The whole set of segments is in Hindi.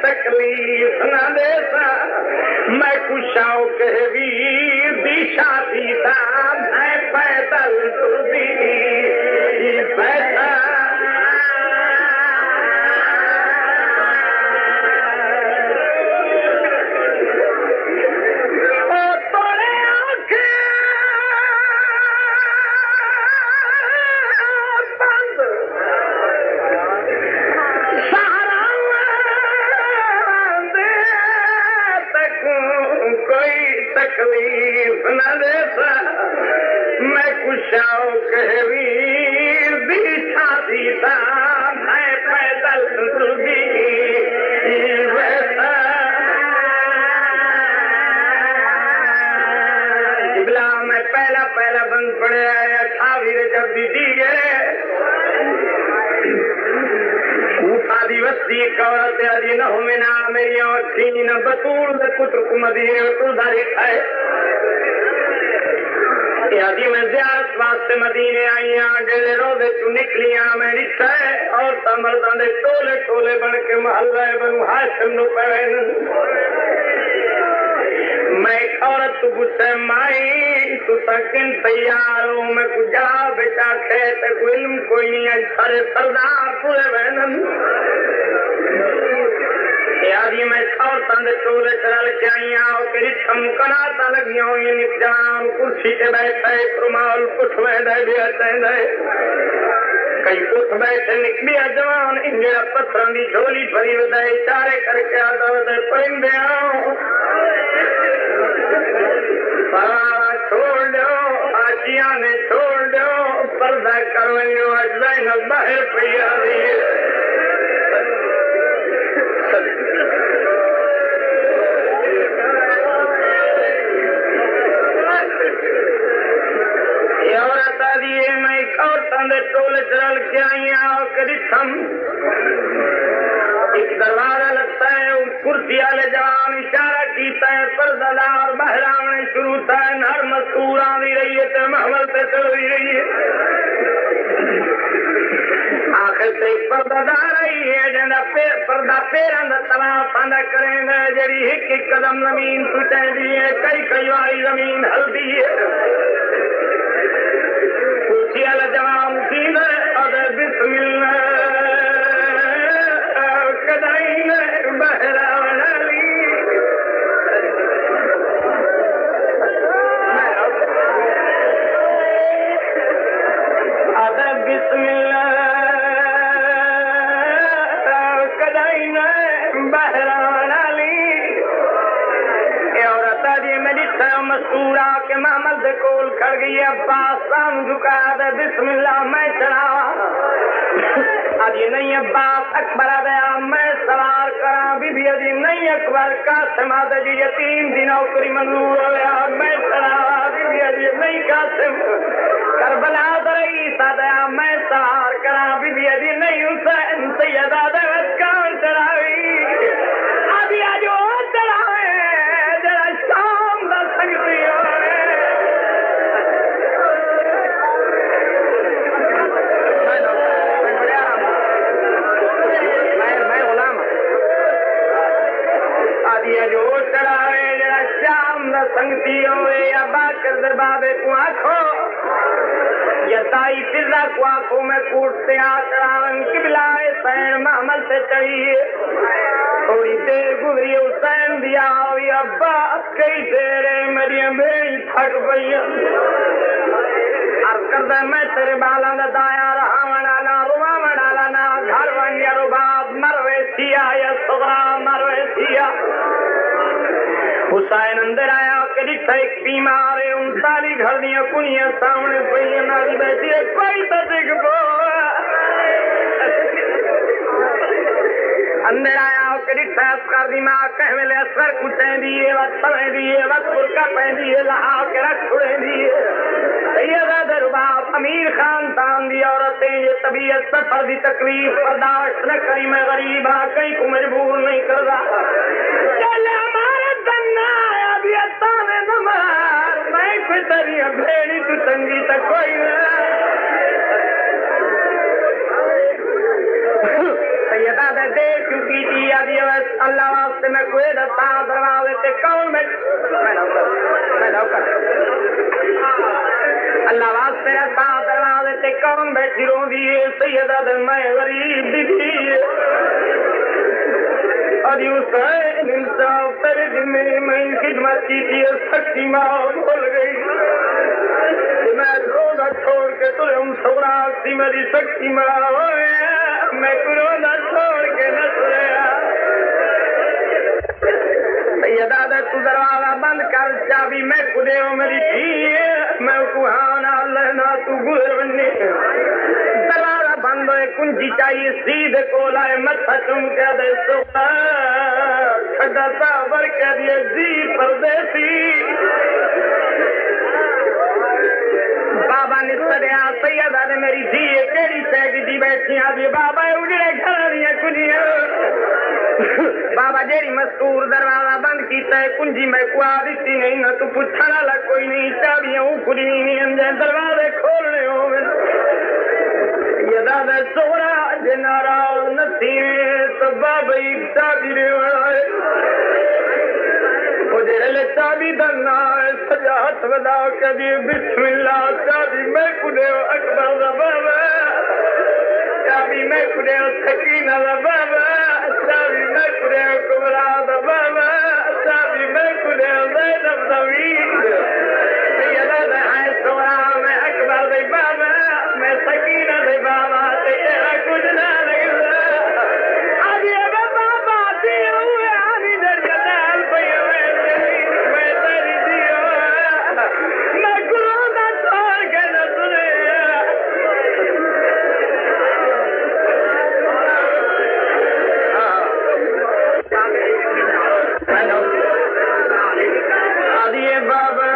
तकलीफ न देसा मैं कुशाओ के वीर दी शादी था मैं पैदल तुरदी पैसा तकलीफ न देसा मैं कुशाओ के वीर दी छाती था मैं पैदल तुरदी वैसा इबला मैं पहला बंद पड़े आया था वीर जब दी गए आदिवासी कवरत आदि न हो में ना मेरी और थी न बतूल न पुत्र कुमदीने तो धारी है आदि मैं ज़ियारत वास्ते मदीने आई गेले रोज़े तू निकलिया मैं रिश्ता और तमरदा दे टोले टोले बन के महल्ला बनू हाशिम नु पवन मैं औरत गुस्से माई तू तकिन तैयार हो मैं कुछ जा बेटा खेत को इल्म कोई नहीं है सारे सरदार पूरे बहनन यादी मैं और तंद टोले चल के आई आओ तेरी थमकनाता लगी हो ये निजाम कुर्सी पे बैठे रुमाल कुछ बैठे बेहते दे कई कुछ बैठे निकली जवान इंजरा पत्थर की झोली भरी बधाई चारे करके आता दे परिंदे आओ छोड़ दो आशिया ने छोड़ दो पर्दा करवाइयो अजलाइन बाहर पैया दिए दिए मैं और तंदे टोले चल के आई आओ करी थम एक दरवाजा लगता है कुर्सी वाले जवान इशारा कीता है पर्दादार बहरावने शुरू था नर मस्तूर आंदी रही है महमल से चल रही है आखिर से पर्दादार रही है जना पर्दा पेरा तला फांदा करेंगे जड़ी एक कदम जमीन टूटे दिए कई वाली जमीन हल्दी है जवान सीन अदर बिस्मिल्लाह कदाई बहरावली अदर बिस्मिल्लाह कदाई बहरावली मसूरा के मामल से कोल खड़ गई अब्बास साम झुका दे बिस्मिल्लाह मैं चढ़ावा अब ये नहीं अब्बास अकबर गया मैं सवार करा बीबी अजी नहीं अकबर कासिम जी यतीम दी नौकरी मंजूर हो गया मैं चढ़ावा बीबी अजी नहीं कासिम करबला दरई सदया मैं सवार करा बीबी अजी नहीं हुसैन सैयदा देवत कौन चढ़ावी अभी आज वो चढ़ावे जरा शाम दा सकती हो जो चढ़ावे जरा शाम न संगती होवे या बाकर दरबाबे को आखो या दाई फिजा को आखो में कूटते आकरान किबलाए सैन महमल से चढ़िए थोड़ी देर गुजरी हुसैन दिया अब्बा कई देर मेरी बेड़ी थक गई अर्ज कर दे मैं तेरे बाला का दाया रहा डाला रुआ डाला ना घर बन गया रुबाब मरवे थिया या सुगरा मरवे थिया हुसैन अंदर आया कभी एक बीमार है 39 घर दिया कुनिया सामने पई नारी बैठी है कोई तो दिख पो अंदर आया कभी फैस कर दी मां कह मेले असर कुटे दिए वक्त समय दिए वक्त बुरका पहन दिए लहा के रख छुड़े दिए सैयदा दरबार अमीर खान तान दी औरतें ये तबीयत सफर दी तकलीफ बर्दाश्त न करी मैं गरीब हाँ कहीं को मजबूर नहीं कर रहा मैं कोई तरिया भेड़ी तू तंगी तक कोई सैयदा दे चुकी थी दरवाजे से कौन बैठ मैं नौकर अल्लाह वास्ते दरवाजे से कौन बैठी रोंदी है सैयदा मैं गरीब दीदी और हुसैन इंसाफ तेरे जिम्मे मैं खिदमत की थी सच्ची माँ भूल गई मैं रोना छोड़ के तुझे हम सोना सी मेरी सच्ची माँ मैं रोना छोड़ के न सोया दादा तू दरवाजा बंद कर चाबी मैं खुदे हो मेरी थी मैं कुहाना लेना तू गुजर बन्ने दरवाजा बंद हो कुंजी चाहिए सीधे को लाए मत्था चुम के दे सोना खड्डा साबर कह दिए जी परदेसी बाबा ने सदया सैयदा ने मेरी धी केड़ी सैगी दी बैठी आज बाबा उड़े घर दिया कुनिया बाबा जेरी मस्तूर दरवाजा बंद कीता है कुंजी मैं कुआ दी नहीं ना तू पूछने वाला कोई नहीं चाबियां खुली नहीं अंदर दरवाजे खोलने हो ये दादा सोरा जनारा नसीब तो बाबा चाबी रे मुझे चाबी दरना सजा हाथ बदा कभी बिस्मिल्लाह चाबी मैं कुदे अकबर बाबा चाबी मैं कुदे सकीना बाबा चाबी मैं कुदे कुबरा बाबा चाबी मैं कुदे ज़ैनब नवीद सैयदा है सोरा मैं अकबर दे बाबा मैं सकीना दे बाबा तेरा कुछ ना लगदा आज ये बाबा दी हुए आनी दरिया दाल पे मैं तेरी दियो मैं गुरु दा छोड़ के न सुने आदिए बाबा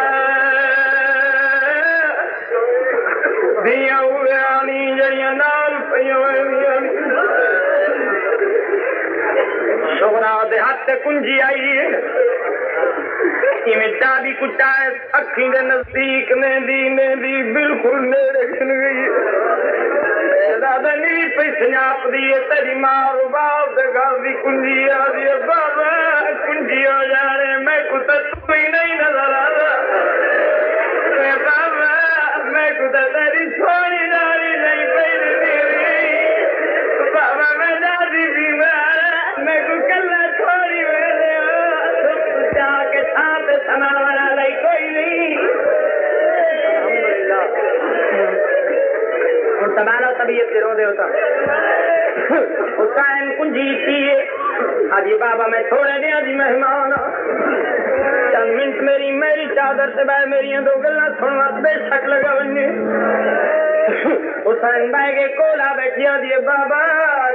दिया हुए आनी जड़ियां नाल सोहरा दे हाथ कुंजी आई इवें चाबी कुचाए अखी दे नजदीक ने दी बिल्कुल नेड़े खिल गई दादा नी पैसनाप दी तेरी मां बाप दे घर दी कुंजी आ दी बाबा कुंजी हो जाने मैं कुछ तू ही नहीं नजर आ रहा बाबा मैं कुछ तेरी सोनी नारी नहीं पहली बाबा मैं दादी बीमार मैं को कल्ला छोड़ी मेरे जाके साथ सना वाला कोई नहीं और तबाला तबीयत रो दे होता हुसैन कुंजी किए अजी बाबा मैं थोड़े दिया जी मेहमान चंद मिनट मेरी चादर से बाय मेरी दो गल्ला सुनवा बेशक लगा बन्ने हुसैन भाई के कोला बैठिया दिए बाबा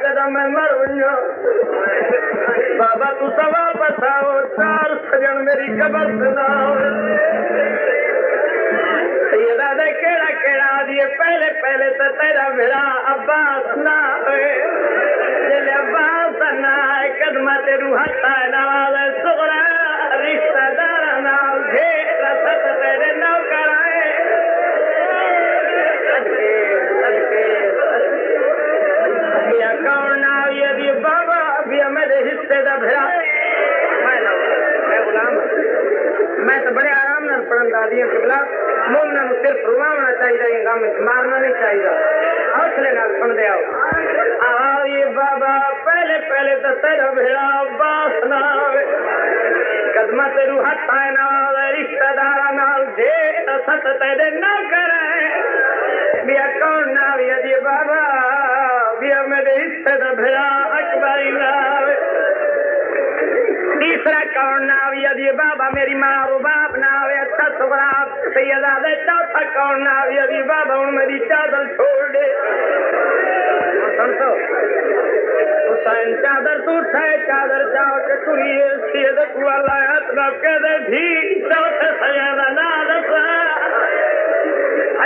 जदा मैं मर बनो बाबा तू सवा पसाओ चार सजन मेरी कबर से ना ये दादा केड़ा केड़ा दिए पहले तो तेरा मेरा अब्बास ना जले अब्बास ना कदमा तेरू हटा नवाज सुगरा रिश्तेदार ना घेर सत तेरे नौकर आए या कौन ना ये बाबा अभी मेरे हिस्से का भेड़ा मैं गुलाम मैं तो बड़े आराम नाल पढ़न दादी किबला मोमना नु सिर्फ रुवावना चाहिए गम मारना नहीं चाहिए हौसले नाल सुन दे आओ ये बाबा पहले तो तेरा भेड़ा बास ना कदमा तेरू हथ आए ना रिश्तेदार नाल जे सत तेरे ना करे बिया कौन ना ये बाबा बिया मेरे हिस्से का भेड़ा अकबरी ना तीसरा कौन ना यदि बाबा मेरी माँ रो बाप ना आवे अच्छा सुगरा सैयदा दे चौथा कौन ना यदि बाबा हूँ मेरी चादर छोड़ दे सुन तो हुसैन चादर तू उठाए चादर जाओ के कुड़िए सीध कुआ लाया तब कह दे भी चौथे सैयदा ना दसा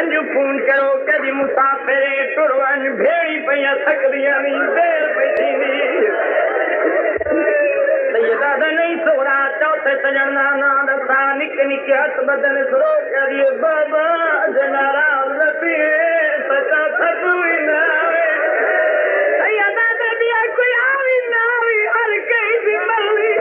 अंजू फोन करो कभी मुसाफिरे टुरवन भेड़ी पैया सकदिया नहीं देर पैसी नहीं दादा नहीं सोरा चौथे सजना ना दसा निक निके हथ बदन सो करिए बाबा जनारा लपी सचा थी ना दादा दिया कोई आवी ना आवी हर कहीं भी मरली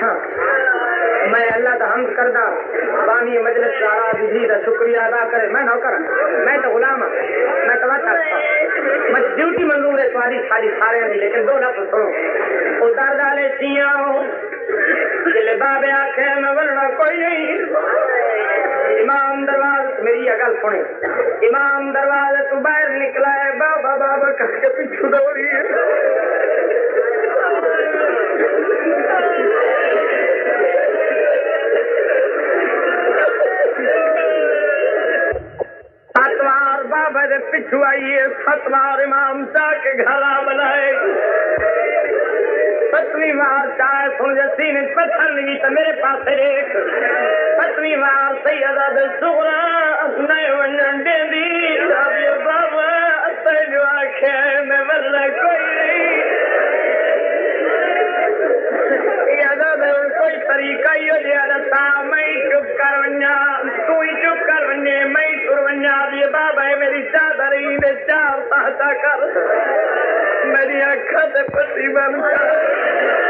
हाँ मैं अल्लाह का हमद करदा बानी मजलिस सारा विधि का शुक्रिया अदा करे मैं नौकर मैं तो गुलाम मैं तो मैं ड्यूटी मंजूर है तुम्हारी सारी सारे नहीं लेकिन दो लफ्ज सुनो उतार डाले सिया जिले बाबे आखे मैं वरना कोई नहीं इमाम दरवाज मेरी अगल सुने इमाम दरवाजे तू बाहर निकला है बाबा बाबा करके पीछू दौड़ी है सतवार बाबा ने पिछू आइए सतवार इमाम जाके घरा बनाए पत्नी मार चाहे सुन जैसी ने पत्थर नहीं तो मेरे पास एक पत्नी मार सैयदा दे सुगरा नए वंजन दे दी बाबा जो आखे मैं वल्ला कोई नहीं कोई तरीका ही हो जाता मैं चुप कर वन्या तू ही चुप कर वन्ने मैं सुर वन्या ये बाबा है मेरी चादर ही ने चार पाता कर मेरी अखा से पति बन कर